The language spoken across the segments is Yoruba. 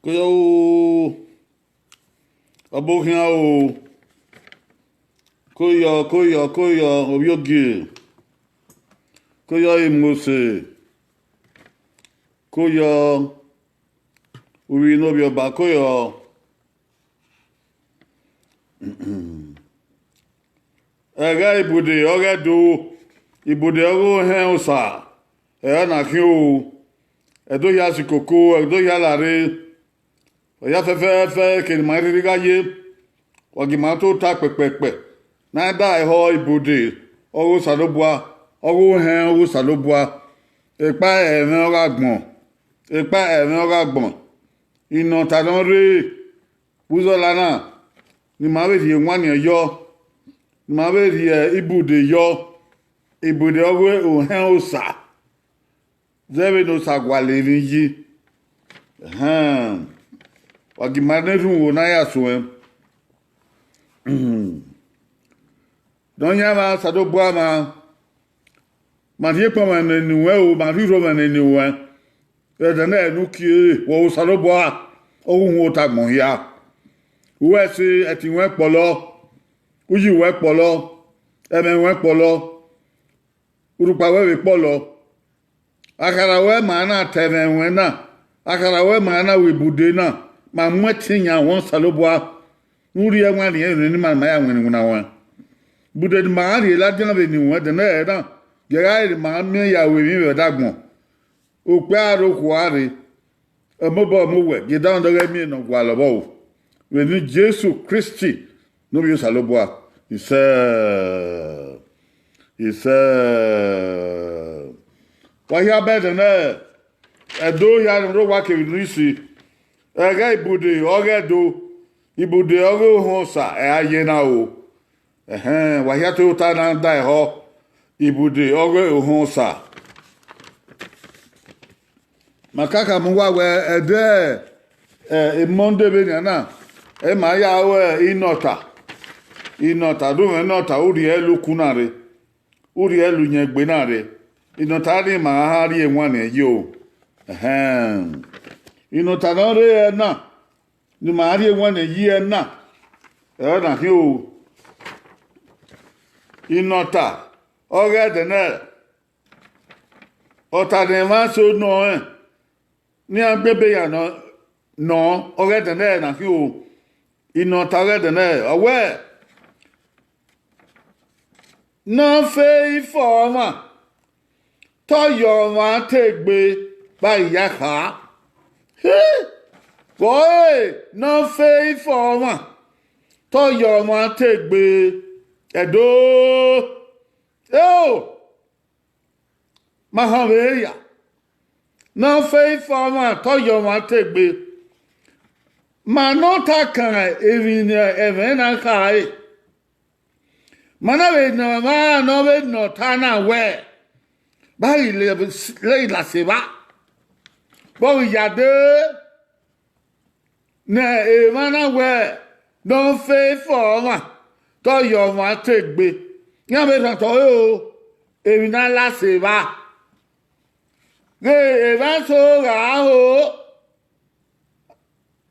Koya o abokia o koya obiogi koya imose koya uwi no bioba koya ega ibude oge do ibude ogo hen osa e na ki o edo ya sikoko edo ya lare oya fefe ke ma ri gaye ogi ma to ta pepepe na da eho ibude ogo salobua ogo hen ogo salobua epa even oga gbon ino ta don re buzo lana ni ma be ri nwan yo ni ma be ri ibude yo ibude ogo o hen osa zebe no sagwale ni yi wagi maneru na ya so don ya ma sado boa ma die pa ma ni we o ma ri ro ma ni we e de na nu ki wo sado boa o hu o ta gbon ya we si e ti we polo uyi we polo e me we polo urupa we polo akara we ma na tebe we na akara we ma na we bude na ma mwetinya won saloboa nuri ya nwa ni ma ya nwene na wa bude ma ri la jena be ni wa de na e na ge ga ma mi ya we mi be dagbon o pe aro ku are e mo bo mo we ge dan do ga mi no gwa lo bo we ni Jesus Christi no bi saloboa ise wa ya be de na edo ya ro wa ke ni si ega ibude oge do ibude oge hosa e aye na o wa ya to ta na da ho ibude oge hosa makaka mu wa we ede e monde be na e ma ya we inota do inota uri elu kunare uri elu yen gbe na re inota ni ma ha ri enwan e yo inota no re na ni ma ri enwan e yi na e na ki o inota oge de na ota de ma so no ni agbebe ya no oge de na ki o inota oge de na awe no fe ifoma to yo ma tegbe ba ya ka boy no fe ifoma to yo ma tegbe edo mahaveya no fe ifoma to yo ma tegbe ma no ta kan even na kai mana be no ma no be no ta na we ba ile la se ba bo ya de na e mana we don fe for ma to yo ma tegbe yan be to o e na la se ba e ba so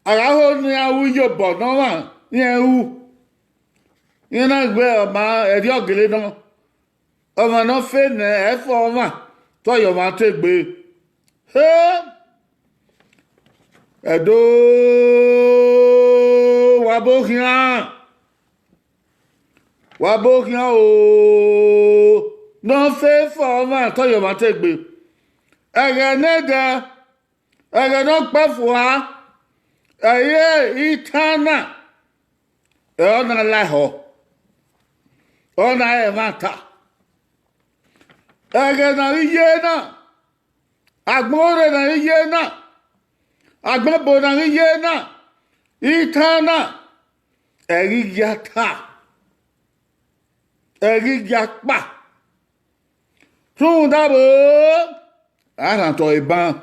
ara ho ni awu yo bo no ma yen wu yen na gbe ma e ri ogele no ọmọ no fe na e for ma to yo ma tegbe edo wabokian o no fe for ma to yo ma tegbe ege no pe fua eye itana e ona la ho ona e mata ege na iye na agbore na iye na agbebo na iye na itana erigata erigapa tun dabo ara to iban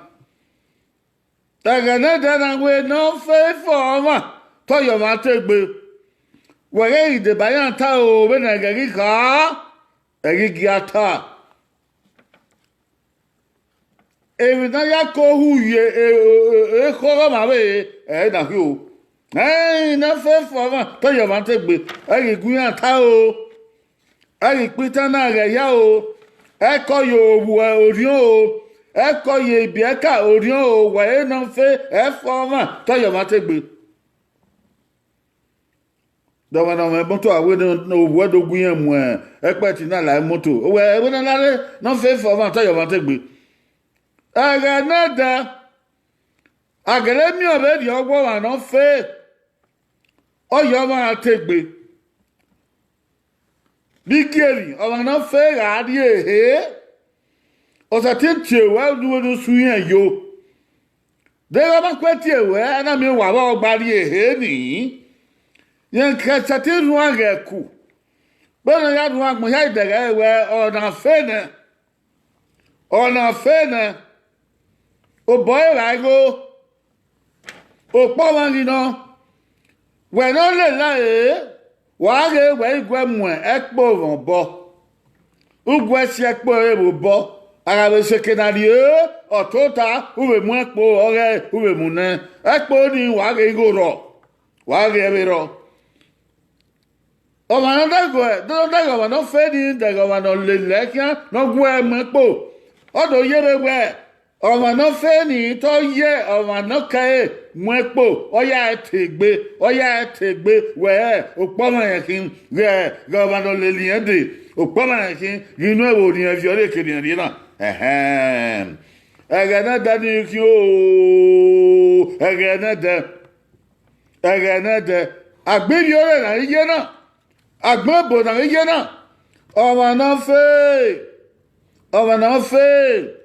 ege na we no fe for ma to yo ma tegbe were ide bayan ta o be na erigata evidaya ko huye kho ma we na ki o na fe fo ma to yo ma te gbe e gun ya ta o e pita na re ya o e ko yo wu orion o e ko ye bi e ka orion o we na fe e fo ma to yo ma te gbe do ma no me moto awe no wo do gun ya mu e pe ti na la moto we na la na fe fo ma to yo ma te gbe aga na da agere mi obe di ogbo wa no fe oyo ma te gbe bigeri o ma no fe ga di ehe o sa tin tie wa du su yen yo de ga ma kweti ewe na mi wa ba ogba di ehe ni yen ka sa tin ru aga ku bo na ya ru agmo ya idere ewe o na fe na o boy ra go o po wa ni no we no le la wa ge we igwe mu ekpo won bo ugwe si ekpo e bo ara be se kenari otota ube mu ekpo ore ube mu ne ekpo ni wa ge go ro wa ge be ro o ma no da go no fe ni da go no le kia no gwe mu ekpo o do ye be we o ma no fe ni to ye o ma no ka mu ekpo o ya tegbe we o po ma yen kin re go ma no le lian de o po ma yen kin inu e wo ni e fi ore kiri ni na egana da ni ki o egana da agberi ore na iye na agbon bo na iye na o ma no fe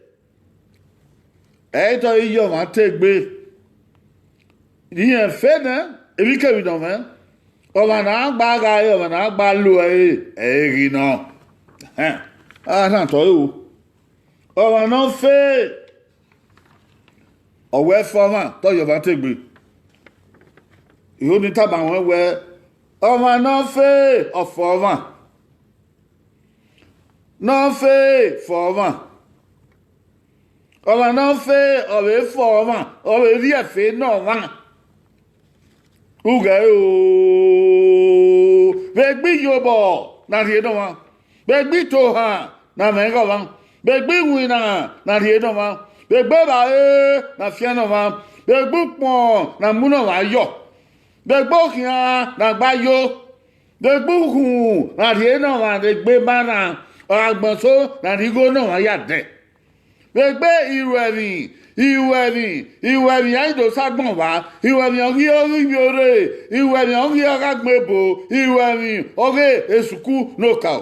e to iyo ma tegbe ni en fe na ebi ke bi don me o ma na gba ga o ma na gba lo ri no na to o ma no fe o we fo ma to yo ba tegbe yo ni taba won we o ma no fe o fo ma no fe fo ma o ma no fe o we fo ma o we ri efe no ma uga o be gbi yo bo na ri no ma be gbi to ha na me go ba be gbi wi na ri no ma be gbe ba na fia no ma be gbu pon na mu no wa yo be gbo kian na gba yo be gbu hu na ri no ma de gbe ba na agbon so na ri go no wa ya de be gbe iwe mi aido sagbon wa iwe mi ogi ore iwe mi ogi agagbebo iwe mi oge esuku no ka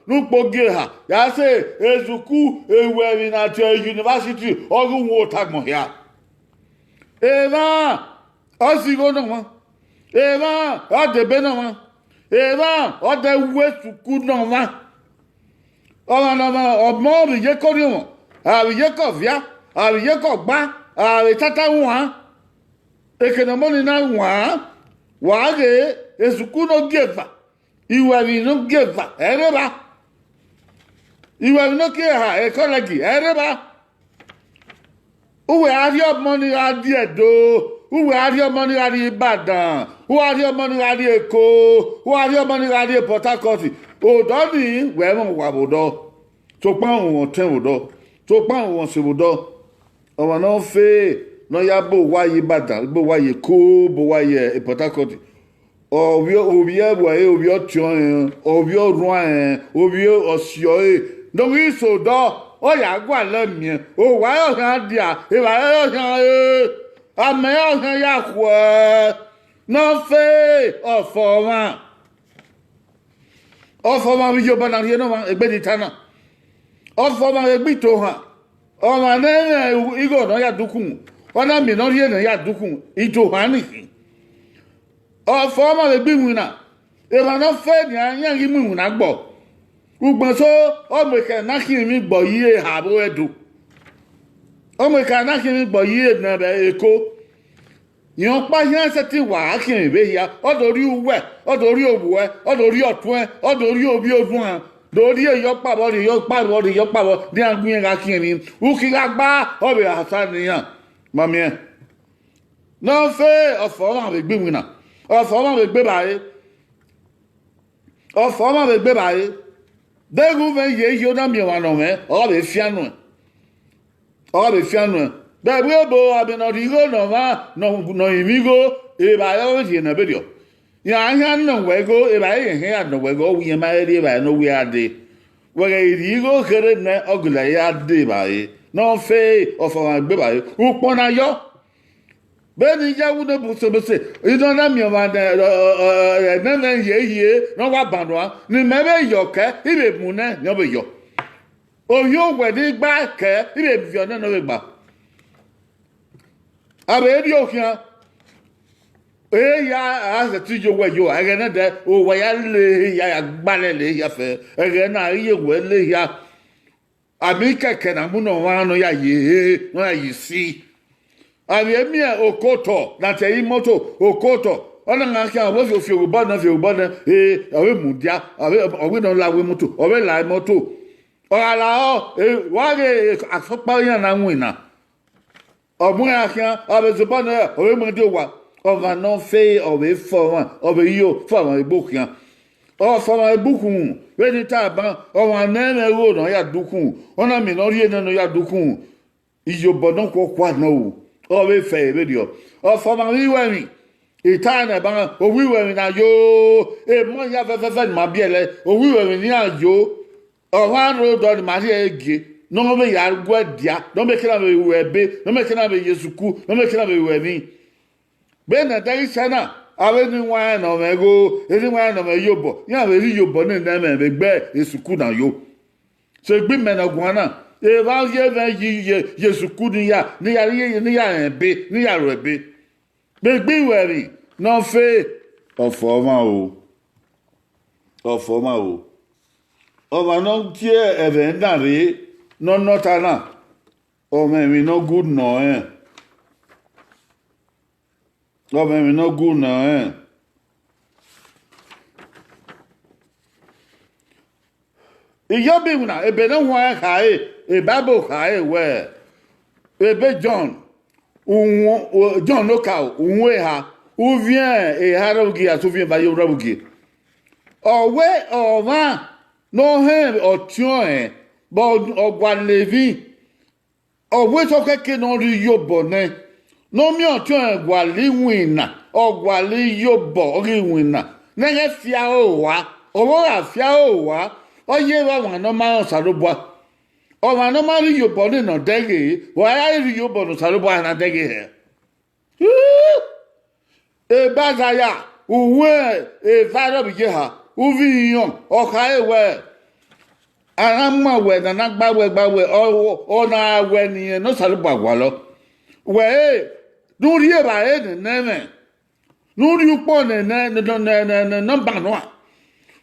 nupo geha ya se ezuku ewe mi na ti university ogun wo tagbon ya eva osigo no mo eva o debe no mo eva o de we suku no mo o no mo omo bi je ko ni mo abi je ko via abi je ko gba abi tata won ekenamo ni na wa ge ezuku no geva iwe mi no geva ereba iwe mi no ke ha ecology ereba uwe ari omo ni adi edo uwe ari omo ni adi Ibadan uwe ari omo ni adi Eko uwe ari omo ni adi Port Harcourt odo ni we mo wa bodo to pa won ten odo to pa won se bodo o ma no fe no ya bo wa Ibadan bo wa Eko bo wa Port Harcourt obi obi otion obi orun obi osio no wi so do o ya gwa le mi o wa yo han dia e wa yo han ame yo han ya ku no fe ofo ma bi jo bana ri no ma egbe ni tana ofo ma egbe to han o ma ne igo no ya dukun ona mi no ri na ya dukun ito han ni ofo ma egbe wina e ma no fe ni an ri mu na gbo ugbon so o me ke na ki mi gbo yi ha bo edu o me ka na ki mi gbo yi na be Eko yan pa yan se ti wa kin be ya odori uwe odori obuwe odori otun odori obi odun dori yo pa bo di an gbin ga kin ni u ki ga gba o be hasan ni yan mamie non fait o forma avec bimuna o forma avec bebae o forma avec bebae de gouven ye yo na mi wa no me o be fianu be bo abi no rigo no ma no imigo e ba yo ti na be dio ya anya no wego e ba ye he ya no wego wi ma e ba no wi ade we rigo kere na ogula ya de ba e non fait o forma bebae u pona yo beni jawu ne busebese ino na mi ma na ye no wa banwa ni mebe yoke ibe mune no be yo oyo we di gba ke ibe bi na no be gba abe di okian ya as ti jo we yo ege na de o we ya le ya gba le ya fe ege na ye we le ya abi keke na mu no wa no ya ye no ya si abi emi okoto na te imoto okoto ona nga ka wo fi obo na awe mudia awe no la we moto awe la moto ala wa ge asopa yan na nwina obu akia abe zoba na awe mudi wa ova no fe awe forma awe yo forma ibukia o forma ibuku we ni ta ban o wa na na ro no ya duku ona mi no ri no ya duku iyo bodon ko kwa na o we fe video o forma wi we mi itana ba o wi we na yo e mo ya fe ma biele o wi we ni ajo o wa ro do ma ri ege no me ya gwadia no me kira me we be no me kira me yesuku no me kira me we mi be na dai sana awe ni wa na me go eri wa na me yobo ya we ri yobo ni na me gbe yesuku na yo se gbi me na gwana e ba ye ve yesuku ni ya be ni ya ro be be gbi we ri no fe ofoma o ọba no tie eve ndare no notana o me mi no good no o me mi no good no iyo bi una ebe no wa kai e bible kai we ebe John John no ka unwe ha ou vient et harogi a souvien va yorabugi owe ova no he otion bo ogwa levi owe so keke no ri yobo ne no mi otion gwa liwina ogwa li yobo ri wina ne ge fia o wa owo afia o wa oye wa wan no ma sarobo o wa no ma ri yobo ni no dege wa ya ri yobo no sarobo na dege he e bazaya uwe e varobi je ha uvi yon oka ewe arama we na gbawe o na we ni no saluba gwalo we nuri e ba e neme nuri upo ne number no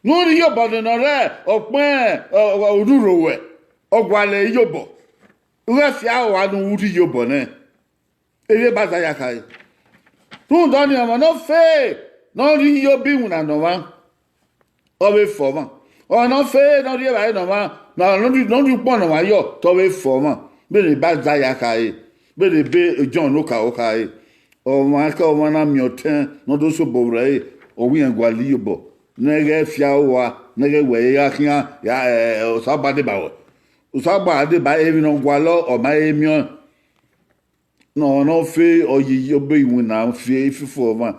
nuri yobo no re opin oruro we ogwale yobo we fia wa no uri yobo ne ere bazaya kai tu doni ama no fe no ri yo bi una no wa o be forma o no fe no ri ba no wa no ri po no wa yo to be forma be le baza ya kai be le be John no ka o kai o ma ka o na mi oten no do so bo re o wi en gwali yo bo nege fia wa nege we ya kia ya o sa ba de ba e no gwalo o ma e mi no fe oyi obe iwina fe fifo ma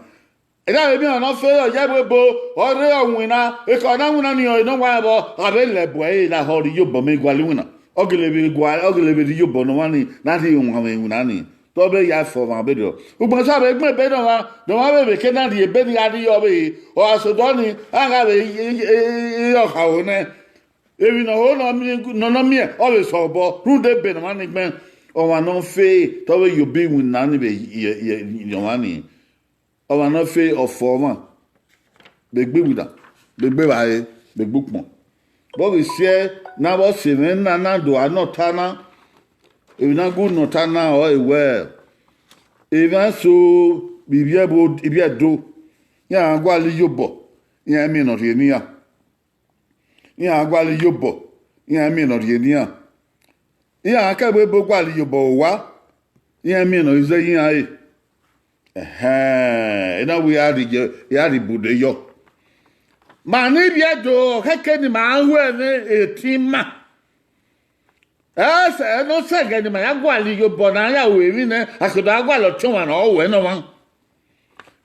eda be mi no fe o je bo ore owina e ko na wina ni o no wa bo abe le bo e la ho ri yo bo me gwali wina ogele be ri yo bo no wa ni na ti won me wina ni to be ya fo ma be do ugbo sa be gbe be do wa be ke na ri e be ni adi yo be o asodo ni anga be yo ka o ne ebi no ho no mi o be so bo ru de be no ma ni gben o wa no fe to we you be win na ni be yo wa ni o wa no fe of forma be gbe wida be gbe ba e be gbupon bo we share na bo se me na do anotana ebi na good notana o ewe even so bibia do ya agwa li yobo ya mi no ri ni ya agwa li yobo ya mi no ri ni ya aka be bo gwa li yobo wa Yeah, me no, is a yin. Ena we are the Buddha yo. Manibia do, Haken, my who team. As I no second, my aguali, your bonaya, women, I could agualo chuan all when one.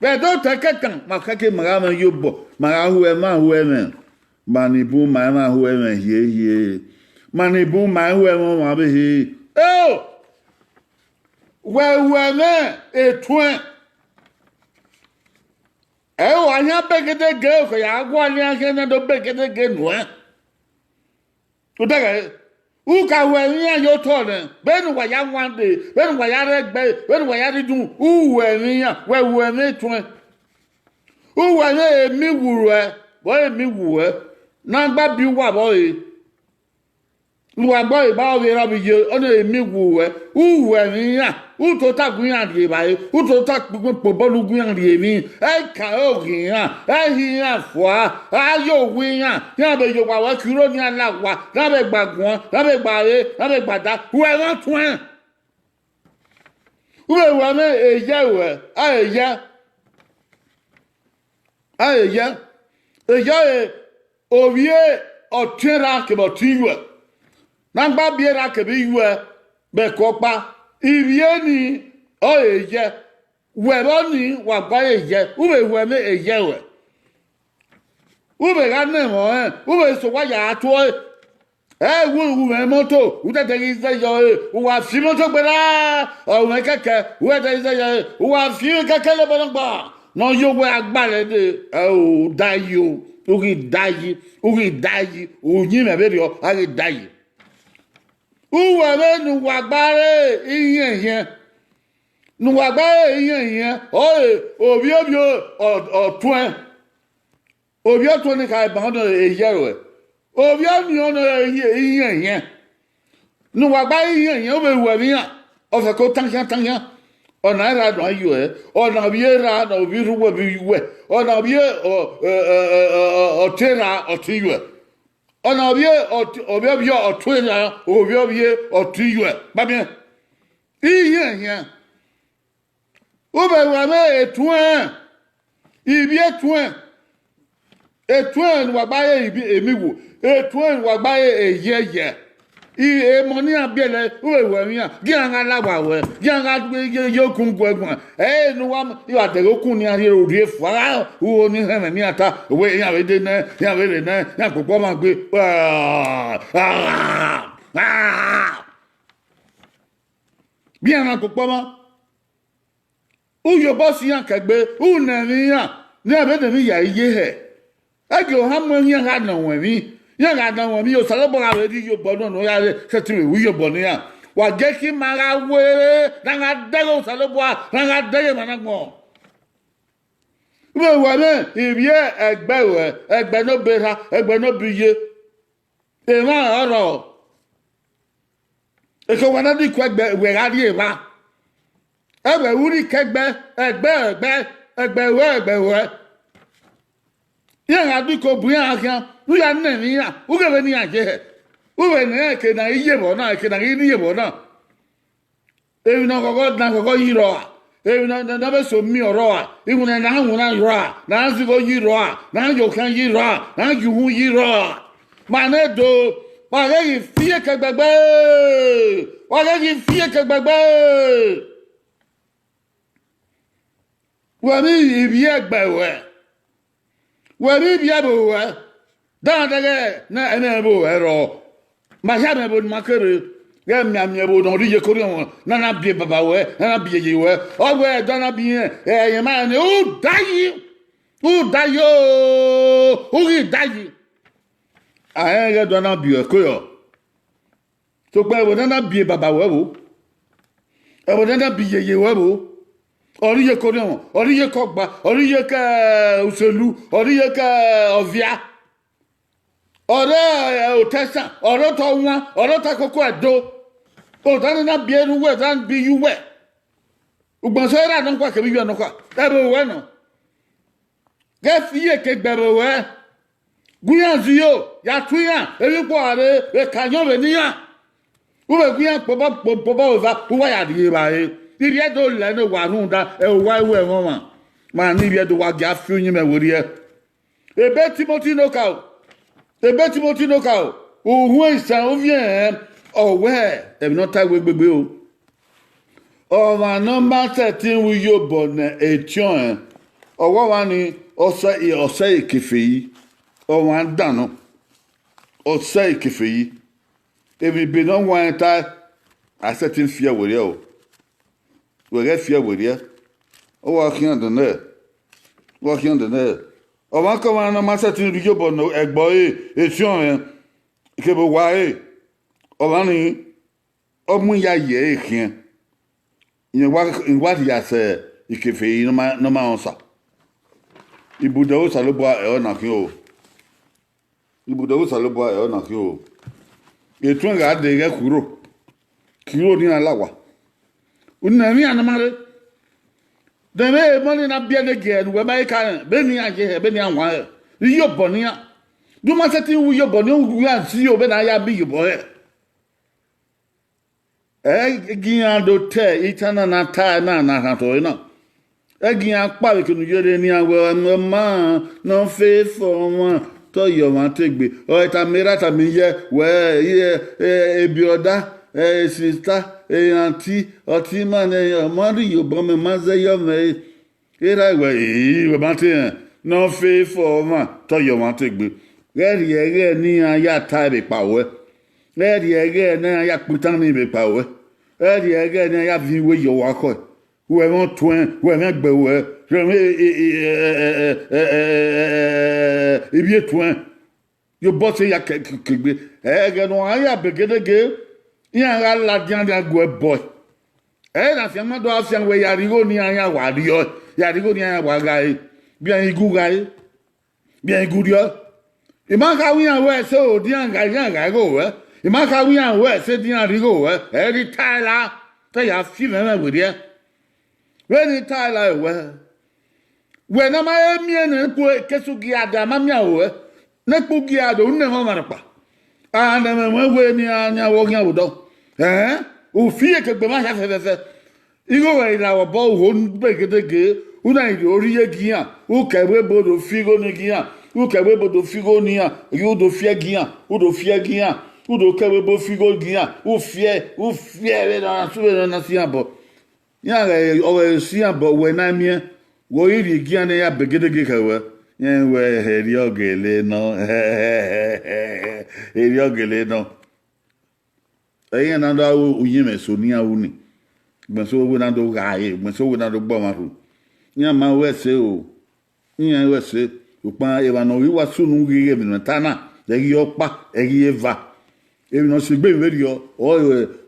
But don't take a tongue, my kaki, my you bo, my whoever, Money boom, my whoever, ye. Money boom, my whoever, he. Oh! Well, a twin. Oh, I have begged the girl, for I want to beg it again. What? Who can wear your toilet? Ben, what I want, Ben, what I read, Ben, what I do, who were near, where were they twin? Who were they, me woo, boy, me woo, not but be what boy. Who are boy, bow, you, only me woo, who were near. Who to talk green by who to talk Pobolu green living? I can't hear, I hear for your winger, never you are Curonia Lagua, never back one, never by it, never by that, who are not one. Who are a year, a year, of ye or 10 rack about you. Namba be rack of you, Becopa. Ibieni o eje weroni wa gba eje ube we me eje we ube ga na mo ube so wa ya to wu me moto u te gi se yo wa fi moto gbera o me keke u te se yo wa fi keke le bonogba no yo we agbare de o dayo uri dayi o yin me be rio ari dayi. Uwe me nuwagbare iyen nuwagbare iyen oye obi otun obi otun ni ka ba no eyewe obi oni ono iyen nuwagbare iyen o be we mi an o fe ko tanyan ona ra do ayo ona bi ra na obi ruwe bi we ona bi o tera o tiwe ona obi otwena obi otuwe ba bien iyen o be wa me etun ibi etun wa gba ye ibi emiwo etun wa gba ye eyeye e money abiele o we wa mi an gi an alawa we gi an gbe yo kun gwegun nu wa yo aterokun ni ari ori efu ara o ni heme mi ata we yan we de na yan we re na yan popo ma gbe bi an popo ma o yo boss yan kagbe o na ni yan ni abede mi ya iye he age o ha mo yan ha na won mi yan ga dan won mi o salo bo ra di yo bo no ya se ti wi yo bo ni yan wa je ki mara were na ga de o salo bo na ga de ma na gbo we wa me ibi egbe no bera egbe no biye e ma oro e ko wa na di ku egbe we ga di e ma egbe wuri kegbe egbe we yan ga di ko bu yan kan u ya na ni ya u ga be ni ya je u be ne ke na iye bo na ke na ni ye bo na e na ko yiro e na be so mi oro a iwu na hu na yiro a na zi go yiro a na yo kan yiro a na ju hu yiro ma ne do wa le fi ke gbagbe wa le fi ke gbagbe wa mi ibi egbe we bi abo we dan dege na ene bo ero ma ya me bo makere ge mi bo don ri ye kori won na bi baba we na bi ye we o we dan na bi ye ma ni o dayo o ri dayi a ge dan na bi e ko yo so pe bo na bi baba we bo e bo na bi ye we bo ori ye kori won ori ye kogba ori ye ka uselu ori ye ka ovia ore otesa ore to won ore ta koko edo o dan na bi enu we dan bi yu we ugbon so ra no kwa ke bi yu no kwa e bo we no ge fi ye ke gbe bo we guyan ziyo ya tuyan ebi po are e kanyo be niyan u be guyan po ba o va u wa ya di ba e Il y a de l'année où on a un white woman. Man, il y a de what gas funy me with you. Et Betty Montinoco. Et Betty Montinoco. Ou ça vient. Oh, ouais. Et non, t'as oui, bébé. Oh, man, non, ma certain où yo bonne et tiens. Oh, wani, osai kefei. Oh, wan dano. Osai kefei. Et vi benon wan ta a certain fear with you. We get fear with you. Oh, walking on the net. Walking on the net. Oh, wan come on, ma certain yo bonne egboy et tiens. Ke bo wae. Oh, wani. Oh, mun ya ye kien. In what ya say, ikefei no ma onsa. Ibudawo salobwa e ona kio. Ibudawo salobwa e ona kio. E tun ga de ge kuro. Kiro ni alawa. Unna mi anamare. De me money na bia de ge we ba ka be ni aje be ni anwa. Yo bonia. Du ma seti wu yo bonia wu ya si yo be na ya bi yo boy. Gian do te itana na ta na to ina. Egin apa we kunu yere ni awe mama no fe for one to yo ma tegbe o ta mira ta mi ye we ye ebioda sister auntie o ti man e mo ri yo bo me ma ze yo me era we ma te no fe for one to yo ma tegbe eri ere ni aya ta be pa we eri ere na aya putan ni be pa we eri ere ni aya vi we yo wa ko où est mon toin, où est mon beurre, je et bien toin. Je bosse ya quelque non ya begedege, il y a la diande à go boy. L'anciennement doit faire we ya rigo ni ya wadio, ya rigo ni ya wagai, bien igugai, bien igudio. Il manque à oui en ouais, so dianga go, il manque à oui en ouais, c'est dian rigo, elle taille là, t'as ya fi même vous dire. When Tyler, when am I a man and put Kesugiada, Mamma, Nepugiado, never marapa. And I'm when you are walking out. Eh? Who fear to be my have you go in our ball, won't break it again. Who I do Gia, who can we both of Figo Negia, who can we both of Figo Nia, you do fear Gia, who do fear Gia, who do Cabo Figo Gia, who fear it on a Siabo. Ya o si abo we na mi wo iri gi na ya begedege ka we yen we heri ogele no heri ogele no eyin na do uyin me so ni awu ni gbe so we na do ga ye gbe so we na do gbo ma ru yan ma we se o yan we se o pa e wa no wi wa sunu gi mi ta na e gi opa e gi eva e no se gbe we ri o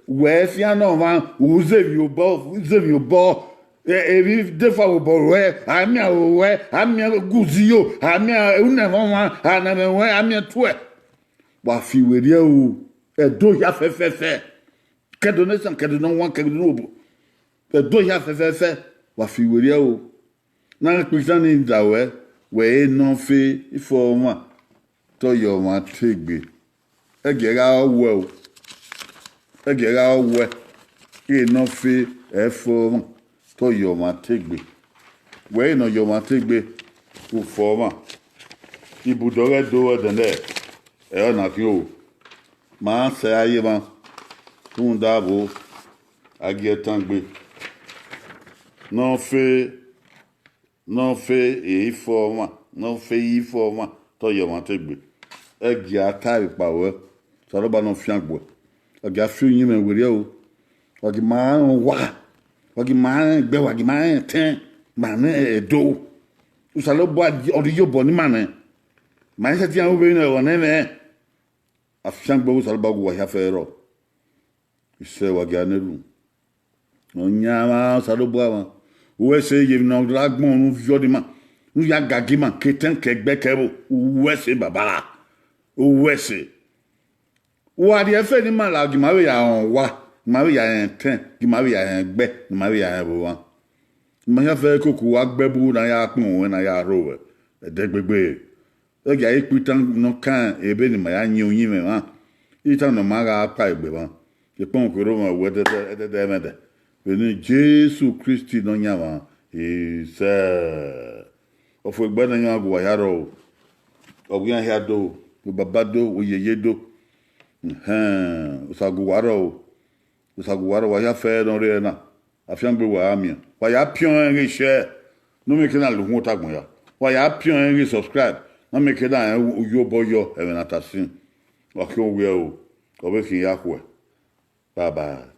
we fia no man uzevi obo evi defa obo we amia we amia guzio amia una mama ana me we amia tue wa fi we ri o e do ya fe kedo ne san kedo no wan kedo no bo e do ya fe wa fi we ri o na Christian ni da we no fe ifo ma to yo ma tegbe e gera we o egera we e no fe efo to yo ma tegbe we no yo ma tegbe u forma ibudore do dende e ona ki o ma se aye ma tun dabo agietangbe no fe e forma no fe e forma to yo ma tegbe egia tai pa we so ro ba no fiangbo Oga fi yin me were o. Ogi ma wa. Ogi ma gbe wa gi ma ten. Ma na edo. Usalo bo odi yo bo ni ma na. Ma se ti an we na wona me. Afian gbo usalo ba go wa ya fe ro. Ise wa ga na ru. Onya ma usalo bo ma. We se ye no dragbon nu vio di ma. Nu ya gagi ma keten ke gbe ke bo. We se baba. We se wa di efe ni ma la gi ma we ya on wa ma we ya ten gi ma we ya gbe ma we ya bo wa ma ya fe koku wa gbe bu na ya pon we na ya ro we de gbegbe e ga ipitan no kan ebe ni ma ya yin oyin me wa itan no ma ga pa egbe wa e pon ko ro ma we de me de bene Jesu Christi no nyama se ofo egbe na nya go yaro ogun ya do baba do oyeye do usaguwaro wa ya fe don re na afian gbe wa amia wa ya pion en share no me kena lu hun tagbon ya wa ya pion en subscribe no me kena yo boyo e na tasin wa ki o we o be kin ya ko bye bye.